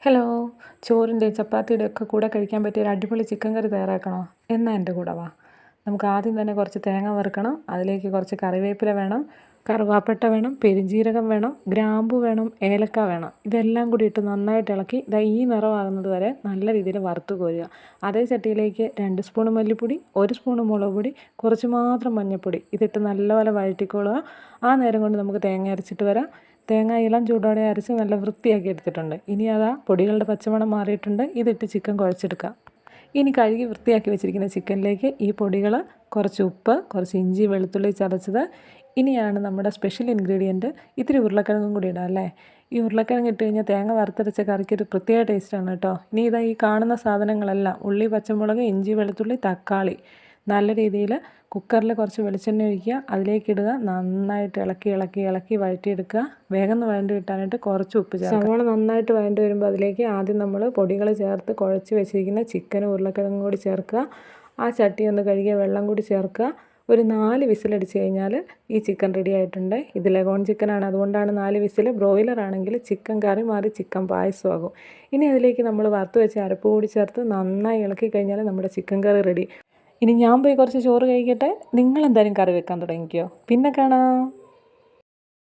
Hello. ചോറിൻ്റെ ചപ്പാത്തിയുടെ ഒക്കെ കൂടെ കഴിക്കാൻ പറ്റിയ ഒരു അടിപൊളി ചിക്കൻ കറി തയ്യാറാക്കണോ? എന്നാൽ എൻ്റെ കൂടെ വാ. നമുക്ക് ആദ്യം തന്നെ കുറച്ച് തേങ്ങ വറുക്കണം. അതിലേക്ക് കുറച്ച് കറിവേപ്പില വേണം, കറുവാപ്പട്ട വേണം, പെരുംജീരകം വേണം, ഗ്രാമ്പു വേണം, ഏലക്ക വേണം. ഇതെല്ലാം കൂടി ഇട്ട് നന്നായിട്ട് ഇളക്കി ഈ നിറമാകുന്നത് വരെ നല്ല രീതിയിൽ വറുത്ത് കോരുക. അതേ ചട്ടിയിലേക്ക് 2 സ്പൂൺ മല്ലിപ്പൊടി, 1 സ്പൂൺ മുളക് പൊടി, കുറച്ച് മാത്രം മഞ്ഞൾപ്പൊടി ഇതിട്ട് നല്ലപോലെ വഴറ്റിക്കൊള്ളുക. ആ നേരം കൊണ്ട് നമുക്ക് തേങ്ങ അരച്ചിട്ട് വരാം. തേങ്ങ ഇളം ചൂടോടെ അരച്ച് നല്ല വൃത്തിയാക്കി എടുത്തിട്ടുണ്ട്. ഇനി അതാ പൊടികളുടെ പച്ചമണം മാറിയിട്ടുണ്ട്. ഇതിട്ട് ചിക്കൻ കുഴച്ചെടുക്കാം. ഇനി കഴുകി വൃത്തിയാക്കി വെച്ചിരിക്കുന്ന ചിക്കനിലേക്ക് ഈ പൊടികൾ, കുറച്ച് ഉപ്പ്, കുറച്ച് ഇഞ്ചി വെളുത്തുള്ളി ചതച്ചത്, ഇനിയാണ് നമ്മുടെ സ്പെഷ്യൽ ഇൻഗ്രീഡിയൻറ്റ്. ഇത്തിരി ഉരുളക്കിഴങ്ങും കൂടി ഇടാം അല്ലേ. ഈ ഉരുളക്കിഴങ്ങ് ഇട്ട് കഴിഞ്ഞാൽ തേങ്ങ വറുത്തരച്ച കറിക്ക് ഒരു പ്രത്യേക ടേസ്റ്റാണ് കേട്ടോ. ഇനി ഇതാ ഈ കാണുന്ന സാധനങ്ങളെല്ലാം ഉള്ളി, പച്ചമുളക്, ഇഞ്ചി വെളുത്തുള്ളി, തക്കാളി നല്ല രീതിയിൽ കുക്കറിൽ കുറച്ച് വെളിച്ചെണ്ണ ഒഴിക്കുക. അതിലേക്കിടുക. നന്നായിട്ട് ഇളക്കി ഇളക്കി ഇളക്കി വഴറ്റിയെടുക്കുക. വേഗം വഴണ്ടി കിട്ടാനായിട്ട് കുറച്ച് ഉപ്പ് ചേർക്കുക. സവാള നന്നായിട്ട് വഴണ്ടി വരുമ്പോൾ അതിലേക്ക് ആദ്യം നമ്മൾ പൊടികൾ ചേർത്ത് കുഴച്ച് വെച്ചിരിക്കുന്ന ചിക്കനും ഉരുളക്കിഴങ്ങും കൂടി ചേർക്കുക. ആ ചട്ടി ഒന്ന് കഴുകിയ വെള്ളം കൂടി ചേർക്കുക. ഒരു 4 വിസിലടിച്ച് കഴിഞ്ഞാൽ ഈ ചിക്കൻ റെഡി ആയിട്ടുണ്ട്. ഇത് ലഗോൺ ചിക്കനാണ്, അതുകൊണ്ടാണ് 4 വിസിൽ. ബ്രോയിലർ ആണെങ്കിൽ ചിക്കൻ കറി മാറി ചിക്കൻ പായസമാകും. ഇനി അതിലേക്ക് നമ്മൾ വറുത്ത് വെച്ച് അരപ്പ് കൂടി ചേർത്ത് നന്നായി ഇളക്കി കഴിഞ്ഞാൽ നമ്മുടെ ചിക്കൻ കറി റെഡി. ഇനി ഞാൻ പോയി കുറച്ച് ചോറ് കഴിക്കട്ടെ. നിങ്ങളെന്തായാലും കറി വെക്കാൻ തുടങ്ങിക്കോ. പിന്നെ കാണാം.